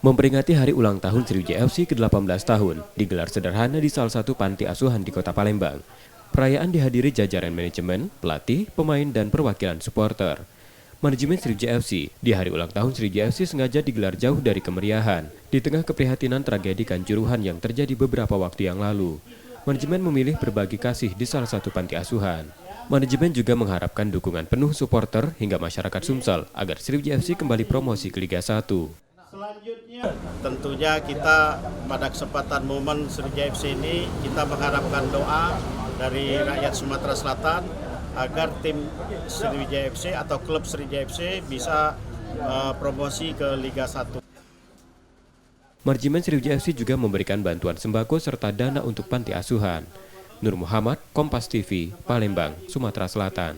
Memperingati hari ulang tahun Sriwijaya FC ke-18 tahun, digelar sederhana di salah satu panti asuhan di Kota Palembang. Perayaan dihadiri jajaran manajemen, pelatih, pemain, dan perwakilan supporter. Manajemen Sriwijaya FC di hari ulang tahun Sriwijaya FC sengaja digelar jauh dari kemeriahan, di tengah keprihatinan tragedi Kanjuruhan yang terjadi beberapa waktu yang lalu. Manajemen memilih berbagi kasih di salah satu panti asuhan. Manajemen juga mengharapkan dukungan penuh supporter hingga masyarakat Sumsel agar Sriwijaya FC kembali promosi ke Liga 1. Tentunya kita pada kesempatan momen Sriwijaya FC ini kita mengharapkan doa dari rakyat Sumatera Selatan agar tim Sriwijaya FC atau klub Sriwijaya FC bisa promosi ke Liga 1. Manajemen Sriwijaya FC juga memberikan bantuan sembako serta dana untuk panti asuhan. Nur Muhammad, Kompas TV, Palembang, Sumatera Selatan.